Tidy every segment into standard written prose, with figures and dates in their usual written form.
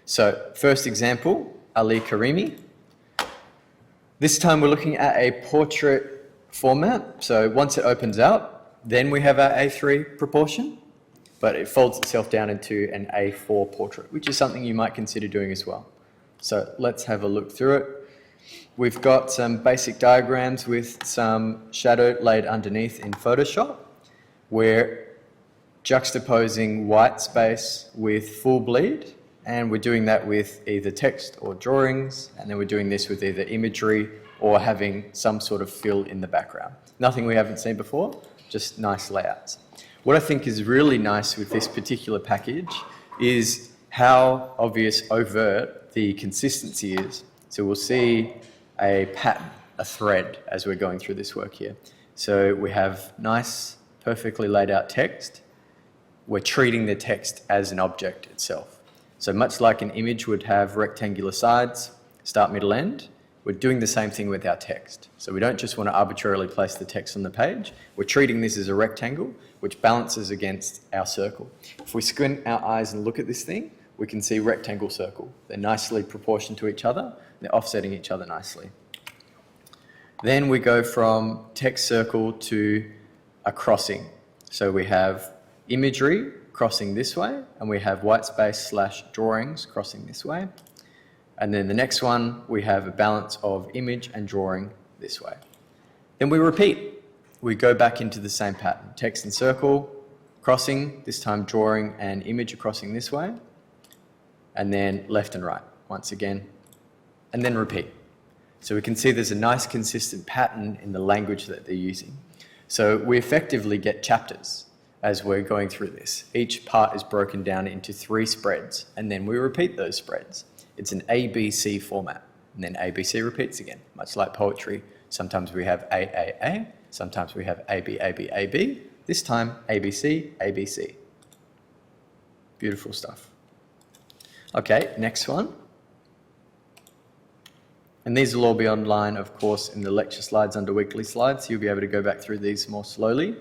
So first example, Ali Kharimi. This time we're looking at a portrait format. So once it opens out, then we have our A3 proportion, but it folds itself down into an A4 portrait, which is something you might consider doing as well. So let's have a look through it. We've got some basic diagrams with some shadow laid underneath in Photoshop. We're juxtaposing white space with full bleed, and we're doing that with either text or drawings, and then we're doing this with either imagery or having some sort of fill in the background. Nothing we haven't seen before, just nice layouts. What I think is really nice with this particular package is how obvious, overt the consistency is. So we'll see a pattern, a thread, as we're going through this work here. So we have nice, perfectly laid out text. We're treating the text as an object itself. So much like an image would have rectangular sides, start, middle, end, we're doing the same thing with our text. So we don't just want to arbitrarily place the text on the page. We're treating this as a rectangle, which balances against our circle. If we squint our eyes and look at this thing, we can see rectangle, circle. They're nicely proportioned to each other. They're offsetting each other nicely. Then we go from text circle to a crossing. So we have imagery crossing this way, and we have white space / drawings crossing this way. And then the next one, we have a balance of image and drawing this way. Then we repeat. We go back into the same pattern. Text and circle, crossing, this time drawing and image are crossing this way. And then left and right, once again, and then repeat. So we can see there's a nice consistent pattern in the language that they're using. So we effectively get chapters as we're going through this. Each part is broken down into 3 spreads, and then we repeat those spreads. It's an ABC format, and then ABC repeats again, much like poetry. Sometimes we have A, sometimes we have AB, AB, AB. This time, ABC, ABC. Beautiful stuff. Okay, next one. And these will all be online, of course, in the lecture slides under weekly slides. You'll be able to go back through these more slowly.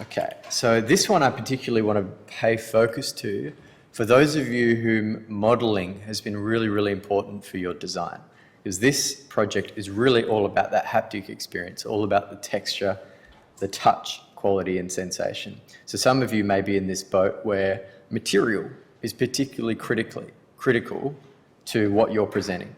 Okay, so this one I particularly want to pay focus to for those of you whom modelling has been really, really important for your design. Because this project is really all about that haptic experience, all about the texture, the touch, quality and sensation. So some of you may be in this boat where material is particularly critical to what you're presenting.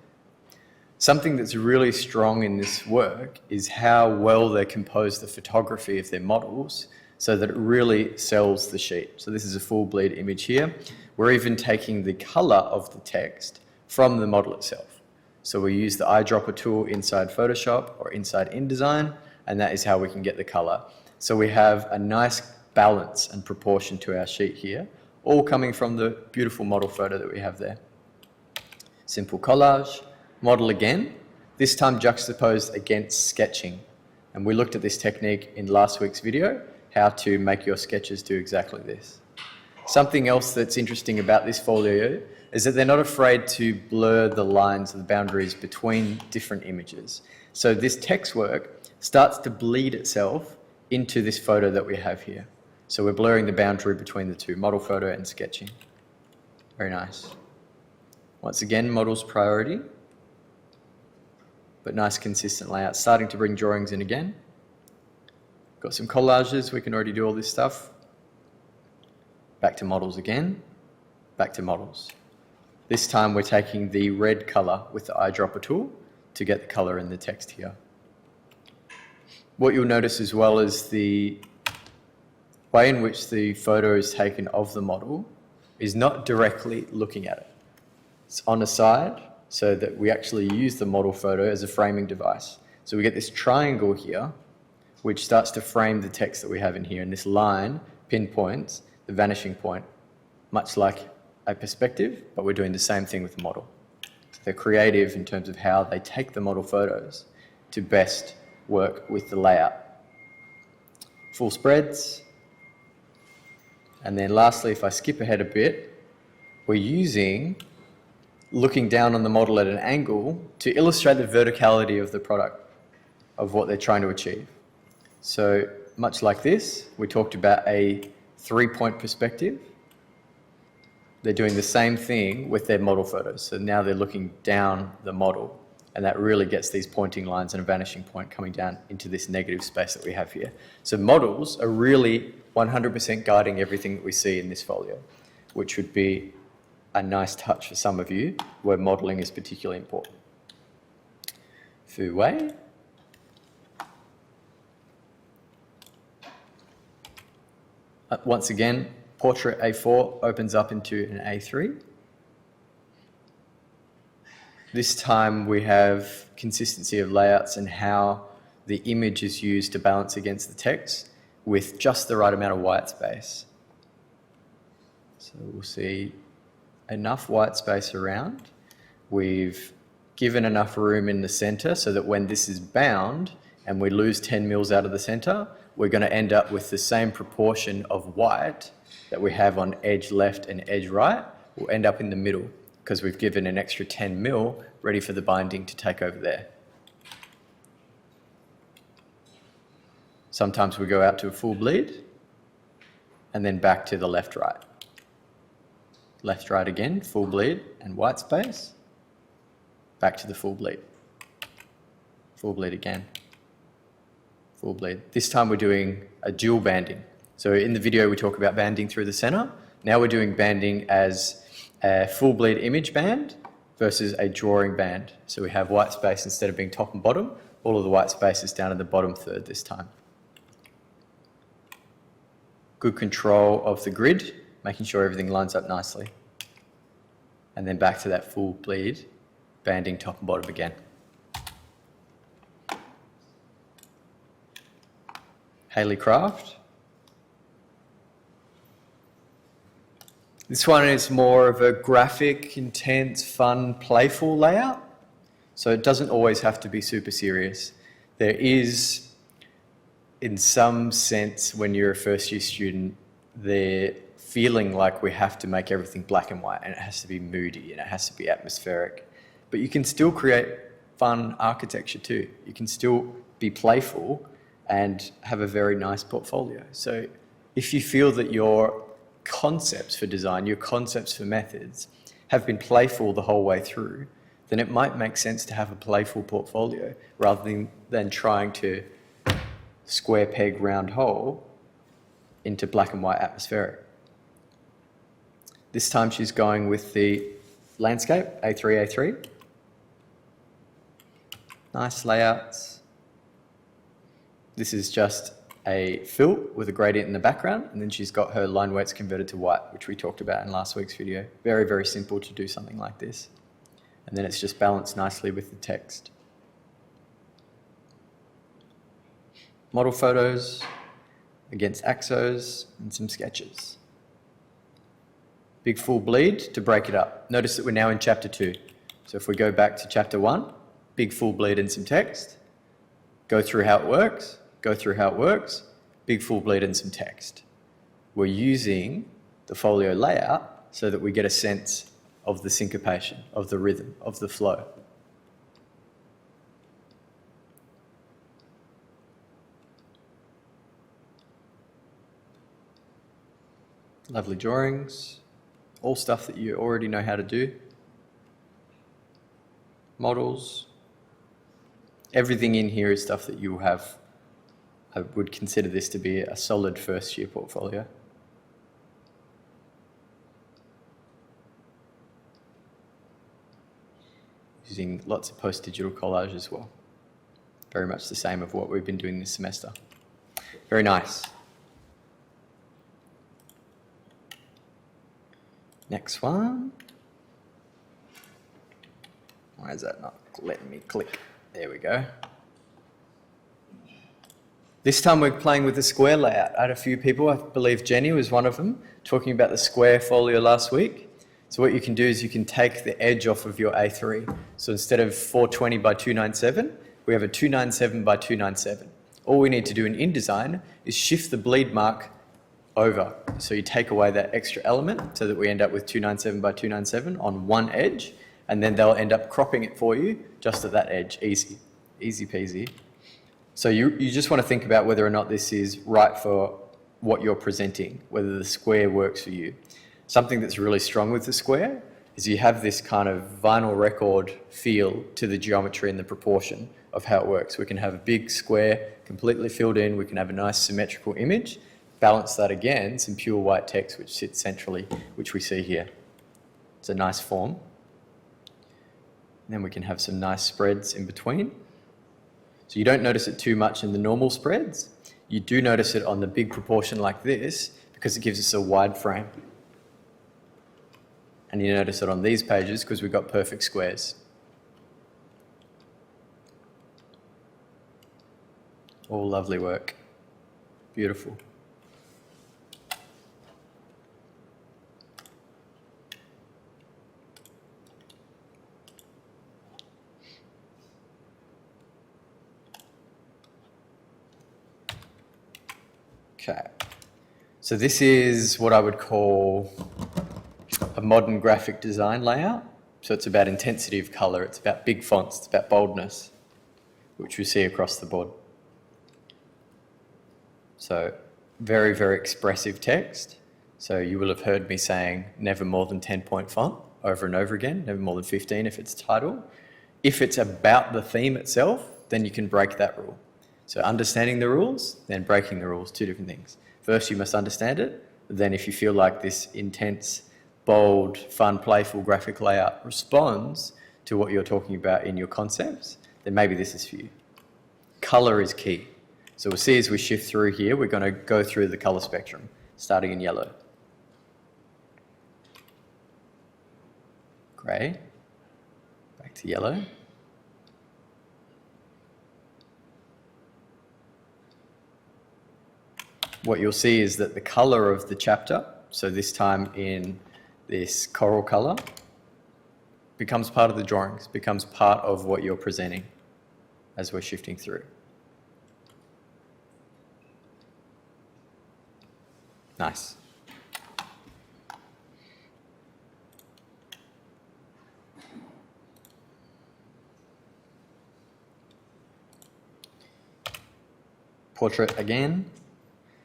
Something that's really strong in this work is how well they compose the photography of their models so that it really sells the sheet. So this is a full bleed image here. We're even taking the color of the text from the model itself. So we use the eyedropper tool inside Photoshop or inside InDesign, and that is how we can get the color. So we have a nice balance and proportion to our sheet here, all coming from the beautiful model photo that we have there. Simple collage, model again, this time juxtaposed against sketching. And we looked at this technique in last week's video, how to make your sketches do exactly this. Something else that's interesting about this folio is that they're not afraid to blur the lines and the boundaries between different images. So this text work starts to bleed itself into this photo that we have here. So we're blurring the boundary between the two, model photo and sketching. Very nice. Once again, model's priority, but nice consistent layout. Starting to bring drawings in again. Got some collages, we can already do all this stuff. Back to models again, back to models. This time we're taking the red color with the eyedropper tool to get the color in the text here. What you'll notice as well is the way in which the photo is taken of the model is not directly looking at it. It's on the side so that we actually use the model photo as a framing device. So we get this triangle here, which starts to frame the text that we have in here, and this line pinpoints the vanishing point, much like a perspective, but we're doing the same thing with the model. They're creative in terms of how they take the model photos to best work with the layout. Full spreads. And then lastly, if I skip ahead a bit, we're using looking down on the model at an angle to illustrate the verticality of the product, of what they're trying to achieve. So much like this, we talked about a 3-point perspective. They're doing the same thing with their model photos. So now they're looking down the model, and that really gets these pointing lines and a vanishing point coming down into this negative space that we have here. So models are really 100% guiding everything that we see in this folio, which would be a nice touch for some of you where modeling is particularly important. Fu Wei. Once again, Portrait A4 opens up into an A3. This time we have consistency of layouts and how the image is used to balance against the text with just the right amount of white space. So we'll see enough white space around. We've given enough room in the center so that when this is bound and we lose 10 mils out of the center, we're going to end up with the same proportion of white that we have on edge left and edge right. We'll end up in the middle because we've given an extra 10 mil ready for the binding to take over there. Sometimes we go out to a full bleed and then back to the left right. Left right again, full bleed and white space. Back to the full bleed. Full bleed again. Full bleed. This time we're doing a dual banding. So in the video we talk about banding through the center. Now we're doing banding as a full bleed image band versus a drawing band. So we have white space instead of being top and bottom. All of the white space is down in the bottom third this time. Good control of the grid, making sure everything lines up nicely. And then back to that full bleed, banding top and bottom again. Haley Craft. This one is more of a graphic, intense, fun, playful layout. So it doesn't always have to be super serious. There is, in some sense, when you're a first year student, the feeling like we have to make everything black and white and it has to be moody and it has to be atmospheric. But you can still create fun architecture too. You can still be playful and have a very nice portfolio. So if you feel that your concepts for design, your concepts for methods have been playful the whole way through, then it might make sense to have a playful portfolio rather than trying to square peg round hole into black and white atmospheric. This time she's going with the landscape, A3, A3. Nice layouts. This is just a fill with a gradient in the background, and then she's got her line weights converted to white, which we talked about in last week's video. Very, very simple to do something like this. And then it's just balanced nicely with the text. Model photos against axos and some sketches. Big full bleed to break it up. Notice that we're now in chapter 2. So if we go back to chapter 1, big full bleed and some text, go through how it works, go through how it works, big full bleed and some text. We're using the folio layout so that we get a sense of the syncopation, of the rhythm, of the flow. Lovely drawings, all stuff that you already know how to do. Models. Everything in here is stuff that you have. I would consider this to be a solid first year portfolio. Using lots of post-digital collage as well. Very much the same of what we've been doing this semester. Very nice. Next one. Why is that not letting me click? There we go. This time we're playing with the square layout. I had a few people, I believe Jenny was one of them, talking about the square folio last week. So what you can do is you can take the edge off of your A3. So instead of 420 by 297, we have a 297 by 297. All we need to do in InDesign is shift the bleed mark over. So you take away that extra element so that we end up with 297 by 297 on one edge, and then they'll end up cropping it for you just at that edge. Easy, easy peasy. So you just want to think about whether or not this is right for what you're presenting, whether the square works for you. Something that's really strong with the square is you have this kind of vinyl record feel to the geometry and the proportion of how it works. We can have a big square completely filled in, we can have a nice symmetrical image, balance that again, some pure white text which sits centrally, which we see here. It's a nice form. And then we can have some nice spreads in between. So you don't notice it too much in the normal spreads. You do notice it on the big proportion like this because it gives us a wide frame. And you notice it on these pages because we've got perfect squares. All lovely work. Beautiful. Okay. So this is what I would call a modern graphic design layout. So it's about intensity of color, it's about big fonts, it's about boldness, which we see across the board. So very, very expressive text. So you will have heard me saying never more than 10-point font over and over again, never more than 15 if it's title. If it's about the theme itself, then you can break that rule. So understanding the rules, then breaking the rules, two different things. First, you must understand it. Then if you feel like this intense, bold, fun, playful graphic layout responds to what you're talking about in your concepts, then maybe this is for you. Color is key. So we'll see as we shift through here, we're going to go through the color spectrum, starting in yellow. Grey, back to yellow. What you'll see is that the color of the chapter, so this time in this coral color, becomes part of the drawings, becomes part of what you're presenting as we're shifting through. Nice. Portrait again.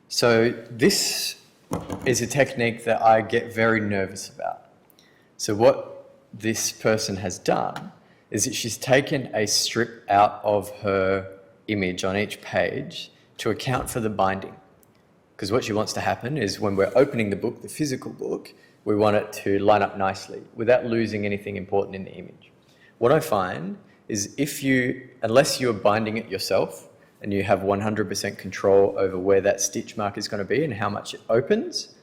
So this is a technique that I get very nervous about. So what this person has done is that she's taken a strip out of her image on each page to account for the binding. Because what she wants to happen is when we're opening the book, the physical book, we want it to line up nicely without losing anything important in the image. What I find is unless you're binding it yourself and you have 100% control over where that stitch mark is going to be and how much it opens,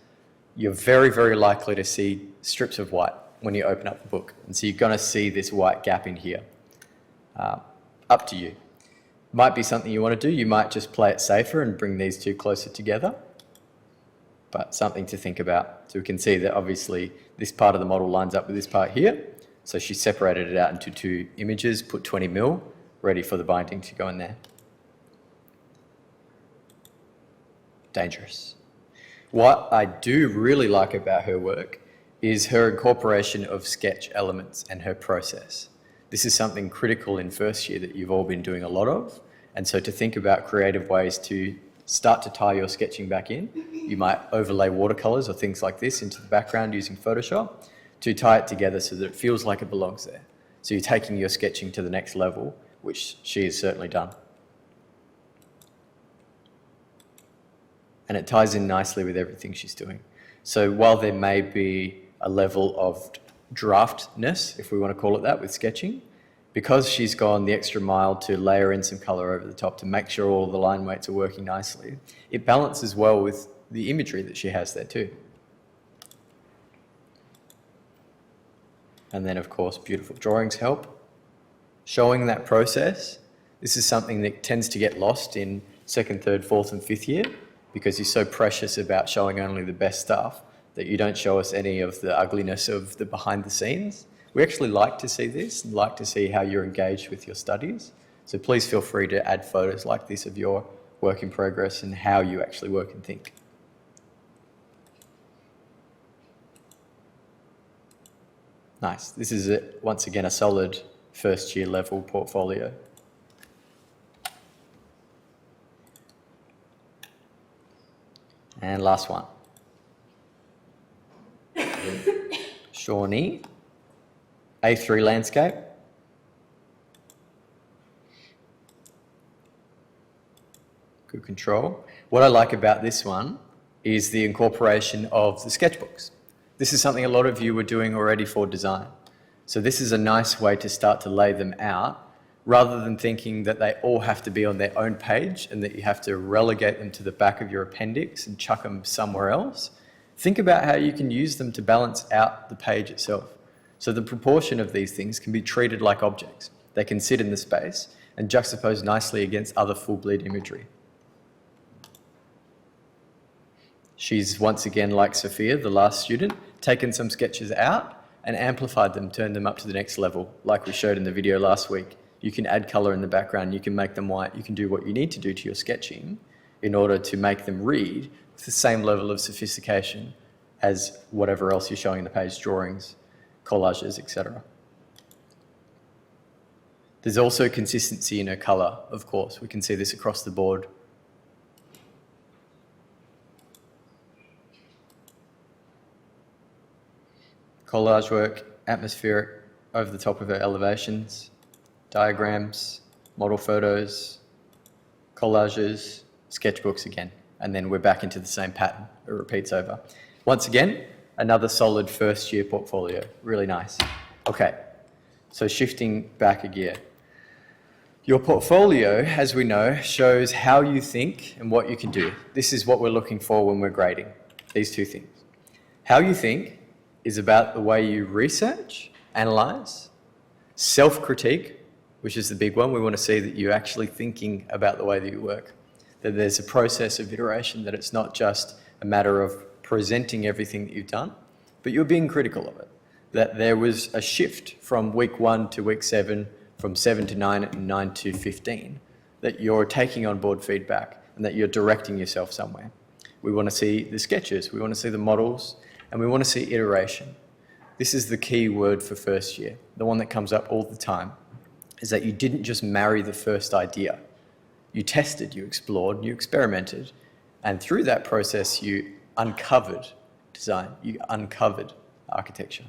you're very, very likely to see strips of white when you open up the book. And so you're going to see this white gap in here. Up to you. Might be something you want to do. You might just play it safer and bring these two closer together. But something to think about. So we can see that obviously this part of the model lines up with this part here. So she separated it out into two images, put 20 mil, ready for the binding to go in there. Dangerous. What I do really like about her work is her incorporation of sketch elements and her process. This is something critical in first year that you've all been doing a lot of. And so to think about creative ways to start to tie your sketching back in, you might overlay watercolors or things like this into the background using Photoshop to tie it together so that it feels like it belongs there. So you're taking your sketching to the next level, which she has certainly done. And it ties in nicely with everything she's doing. So while there may be a level of draftness, if we want to call it that, with sketching, because she's gone the extra mile to layer in some color over the top to make sure all the line weights are working nicely, it balances well with the imagery that she has there too. And then of course, beautiful drawings help. Showing that process, this is something that tends to get lost in second, third, fourth and fifth year because you're so precious about showing only the best stuff that you don't show us any of the ugliness of the behind the scenes. We actually like to see this and like to see how you're engaged with your studies. So please feel free to add photos like this of your work in progress and how you actually work and think. Nice. This is, once again, a solid first year level portfolio. And last one. Shawnee, A3 landscape. Good control. What I like about this one is the incorporation of the sketchbooks. This is something a lot of you were doing already for design. So this is a nice way to start to lay them out rather than thinking that they all have to be on their own page and that you have to relegate them to the back of your appendix and chuck them somewhere else. Think about how you can use them to balance out the page itself. So the proportion of these things can be treated like objects. They can sit in the space and juxtapose nicely against other full bleed imagery. She's once again, like Sophia, the last student, taken some sketches out and amplified them, turned them up to the next level, like we showed in the video last week. You can add colour in the background, you can make them white, you can do what you need to do to your sketching in order to make them read with the same level of sophistication as whatever else you're showing in the page, drawings, collages, etc. There's also consistency in her colour, of course. We can see this across the board. Collage work, atmospheric, over the top of her elevations, diagrams, model photos, collages, sketchbooks again. And then we're back into the same pattern. It repeats over. Once again, another solid first year portfolio. Really nice. Okay, so shifting back a gear. Your portfolio, as we know, shows how you think and what you can do. This is what we're looking for when we're grading, these two things. How you think is about the way you research, analyze, self-critique, which is the big one. We want to see that you're actually thinking about the way that you work, that there's a process of iteration, that it's not just a matter of presenting everything that you've done, but you're being critical of it, that there was a shift from week 1 to week 7, from 7 to 9 and 9 to 15, that you're taking on board feedback and that you're directing yourself somewhere. We want to see the sketches, we want to see the models, and we want to see iteration. This is the key word for first year, the one that comes up all the time, is that you didn't just marry the first idea. You tested, you explored, you experimented, and through that process you uncovered design, you uncovered architecture.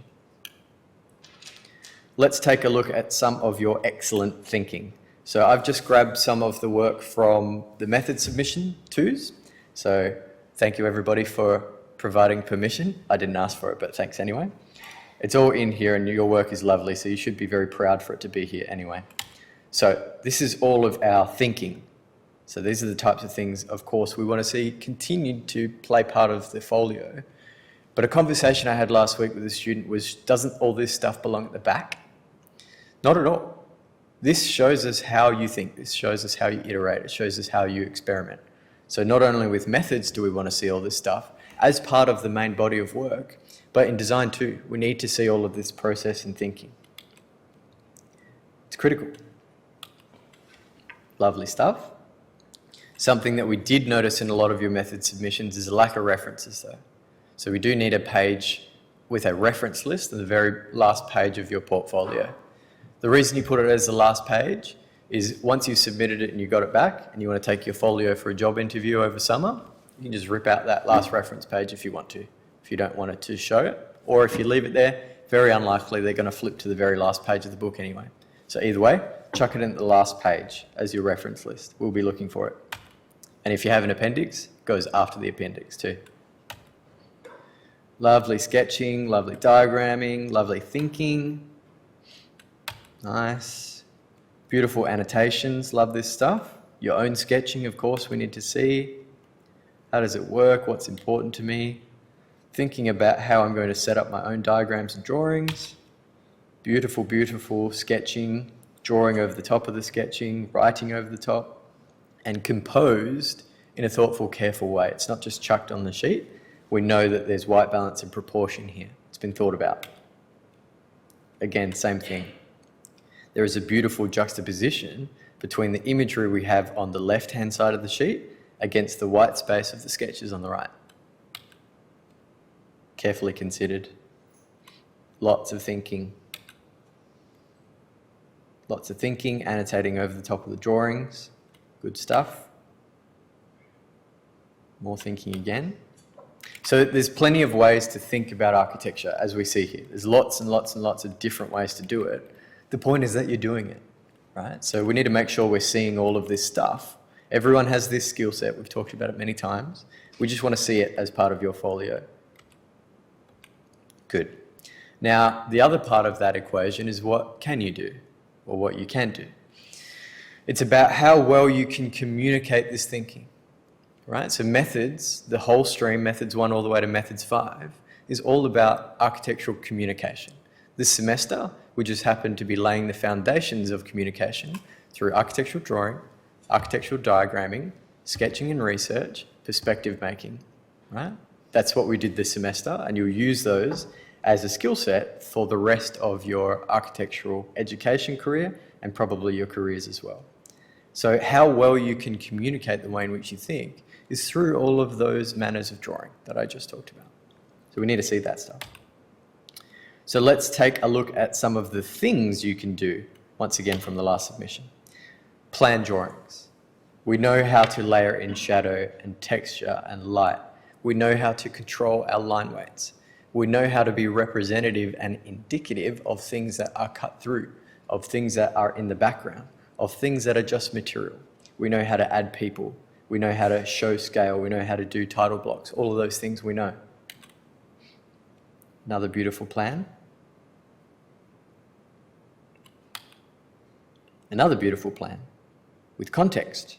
Let's take a look at some of your excellent thinking. So I've just grabbed some of the work from the method submission twos. So thank you everybody for providing permission. I didn't ask for it, but thanks anyway. It's all in here and your work is lovely, so you should be very proud for it to be here anyway. So this is all of our thinking. So these are the types of things, of course, we want to see continued to play part of the folio. But a conversation I had last week with a student was, doesn't all this stuff belong at the back? Not at all. This shows us how you think, this shows us how you iterate, it shows us how you experiment. So not only with methods do we want to see all this stuff as part of the main body of work, but in design too, we need to see all of this process and thinking. It's critical. Lovely stuff. Something that we did notice in a lot of your method submissions is a lack of references though. So we do need a page with a reference list on the very last page of your portfolio. The reason you put it as the last page is once you've submitted it and you got it back and you want to take your folio for a job interview over summer, you can just rip out that last reference page if you want to, if you don't want it to show it. Or if you leave it there, very unlikely they're going to flip to the very last page of the book anyway. So either way, chuck it in the last page as your reference list. We'll be looking for it. And if you have an appendix, it goes after the appendix too. Lovely sketching, lovely diagramming, lovely thinking. Nice. Beautiful annotations, love this stuff. Your own sketching, of course, we need to see. How does it work? What's important to me? Thinking about how I'm going to set up my own diagrams and drawings. Beautiful, beautiful sketching, drawing over the top of the sketching, writing over the top, and composed in a thoughtful, careful way. It's not just chucked on the sheet. We know that there's white balance and proportion here. It's been thought about. Again, same thing. There is a beautiful juxtaposition between the imagery we have on the left-hand side of the sheet against the white space of the sketches on the right. Carefully considered. Lots of thinking. Lots of thinking, annotating over the top of the drawings. Good stuff. More thinking again. So there's plenty of ways to think about architecture, as we see here. There's lots and lots and lots of different ways to do it. The point is that you're doing it, right? So we need to make sure we're seeing all of this stuff. Everyone has this skill set. We've talked about it many times. We just want to see it as part of your folio. Good. Now, the other part of that equation is what can you do, or what you can do. It's about how well you can communicate this thinking, right? So methods, the whole stream, methods 1 all the way to methods 5, is all about architectural communication. This semester, we just happened to be laying the foundations of communication through architectural drawing, architectural diagramming, sketching and research, perspective making, right? That's what we did this semester, and you'll use those as a skill set for the rest of your architectural education career and probably your careers as well. So how well you can communicate the way in which you think is through all of those manners of drawing that I just talked about. So we need to see that stuff. So let's take a look at some of the things you can do, once again from the last submission. Plan drawings. We know how to layer in shadow and texture and light. We know how to control our line weights. We know how to be representative and indicative of things that are cut through, of things that are in the background, of things that are just material. We know how to add people. We know how to show scale. We know how to do title blocks. All of those things we know. Another beautiful plan. Another beautiful plan with context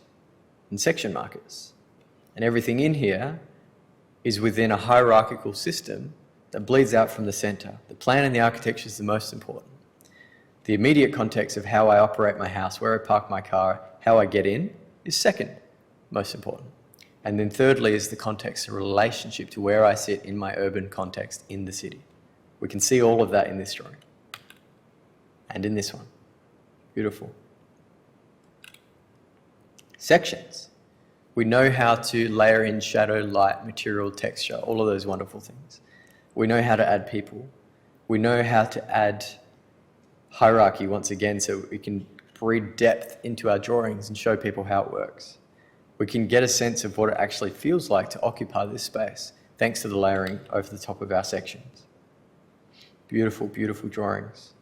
and section markers. And everything in here is within a hierarchical system that bleeds out from the center. The plan and the architecture is the most important. The immediate context of how I operate my house, where I park my car, how I get in, is second most important. And then thirdly is the context, the relationship to where I sit in my urban context in the city. We can see all of that in this drawing. And in this one. Beautiful. Sections. We know how to layer in shadow, light, material, texture, all of those wonderful things. We know how to add people. We know how to add hierarchy once again so we can breed depth into our drawings and show people how it works. We can get a sense of what it actually feels like to occupy this space thanks to the layering over the top of our sections. Beautiful, beautiful drawings.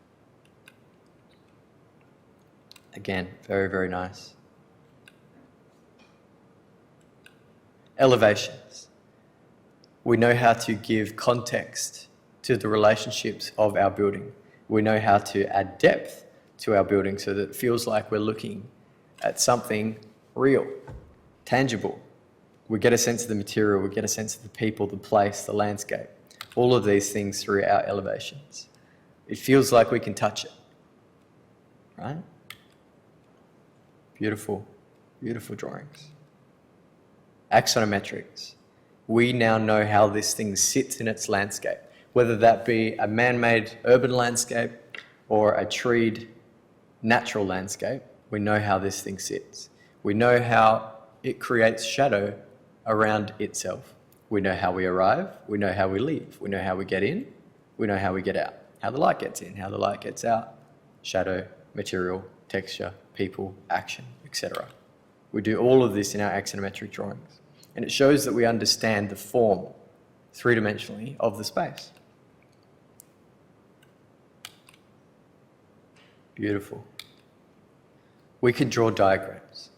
Again, very, very nice. Elevations. We know how to give context to the relationships of our building. We know how to add depth to our building so that it feels like we're looking at something real, tangible. We get a sense of the material, we get a sense of the people, the place, the landscape, all of these things through our elevations. It feels like we can touch it, right? Beautiful, beautiful drawings. Axonometrics. We now know how this thing sits in its landscape, whether that be a man-made urban landscape or a treed natural landscape. We know how this thing sits. We know how it creates shadow around itself. We know how we arrive, we know how we leave, we know how we get in, we know how we get out, how the light gets in, how the light gets out, shadow, material, texture, people, action, etc. We do all of this in our axonometric drawings. And it shows that we understand the form, three-dimensionally, of the space. Beautiful. We can draw diagrams.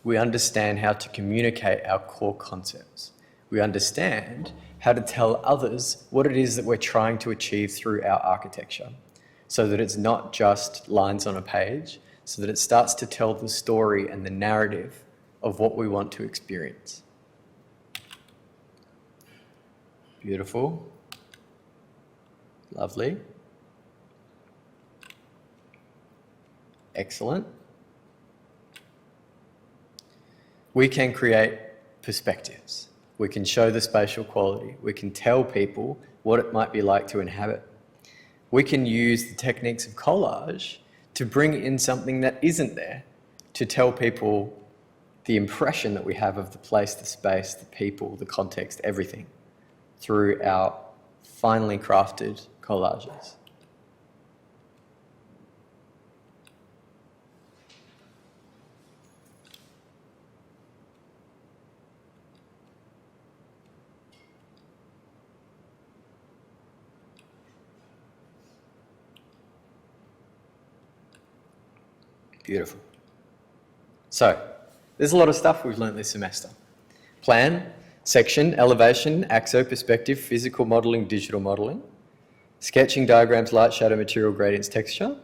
We understand how to communicate our core concepts. We understand how to tell others what it is that we're trying to achieve through our architecture, so that it's not just lines on a page, so that it starts to tell the story and the narrative of what we want to experience. Beautiful. Lovely. Excellent. We can create perspectives. We can show the spatial quality. We can tell people what it might be like to inhabit. We can use the techniques of collage to bring in something that isn't there, to tell people the impression that we have of the place, the space, the people, the context, everything, through our finely crafted collages. Beautiful. So, there's a lot of stuff we've learned this semester. Plan, section, elevation, axo, perspective, physical modelling, digital modelling, sketching, diagrams, light, shadow, material, gradients, texture,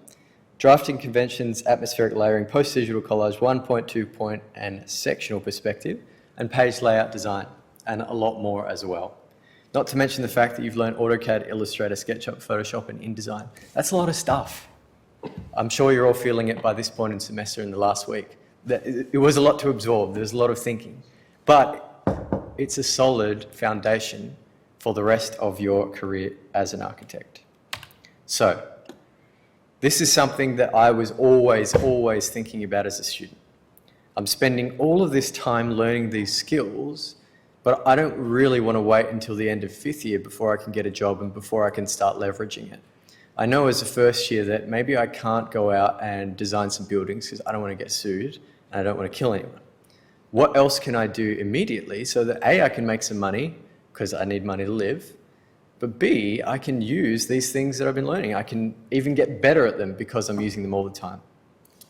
drafting conventions, atmospheric layering, post-digital collage, 1-point, 2-point, and sectional perspective, and page layout design, and a lot more as well. Not to mention the fact that you've learned AutoCAD, Illustrator, SketchUp, Photoshop, and InDesign. That's a lot of stuff. I'm sure you're all feeling it by this point in semester in the last week. It was a lot to absorb, there's a lot of thinking, but it's a solid foundation for the rest of your career as an architect. So, this is something that I was always thinking about as a student. I'm spending all of this time learning these skills, but I don't really want to wait until the end of 5th year before I can get a job and before I can start leveraging it. I know as a first year that maybe I can't go out and design some buildings because I don't want to get sued and I don't want to kill anyone. What else can I do immediately so that A, I can make some money because I need money to live, but B, I can use these things that I've been learning. I can even get better at them because I'm using them all the time.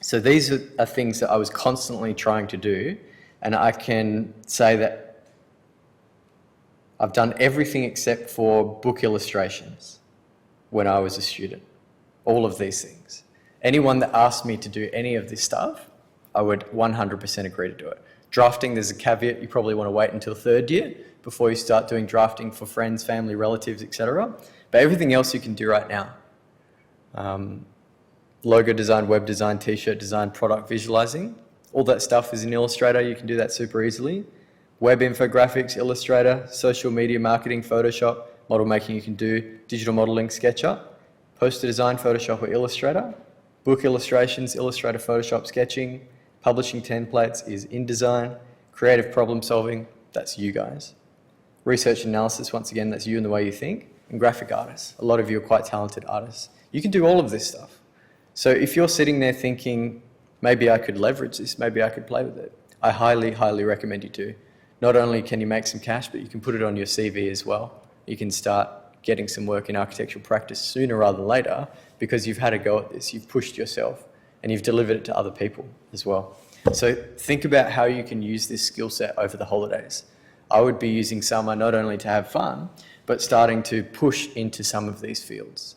So these are things that I was constantly trying to do, and I can say that I've done everything except for book illustrations when I was a student. All of these things. Anyone that asked me to do any of this stuff, I would 100% agree to do it. Drafting, there's a caveat, you probably want to wait until 3rd year before you start doing drafting for friends, family, relatives, etc. But everything else you can do right now. Logo design, web design, t-shirt design, product visualizing, all that stuff is in Illustrator, you can do that super easily. Web infographics, Illustrator, social media marketing, Photoshop, model making you can do, digital modeling, SketchUp, poster design, Photoshop or Illustrator, book illustrations, Illustrator, Photoshop, sketching, publishing templates is InDesign, creative problem solving, that's you guys. Research analysis, once again, that's you and the way you think, and graphic artists. A lot of you are quite talented artists. You can do all of this stuff. So if you're sitting there thinking, maybe I could leverage this, maybe I could play with it, I highly recommend you do. Not only can you make some cash, but you can put it on your CV as well. You can start getting some work in architectural practice sooner rather than later because you've had a go at this, you've pushed yourself, and you've delivered it to other people as well. So think about how you can use this skill set over the holidays. I would be using summer not only to have fun, but starting to push into some of these fields.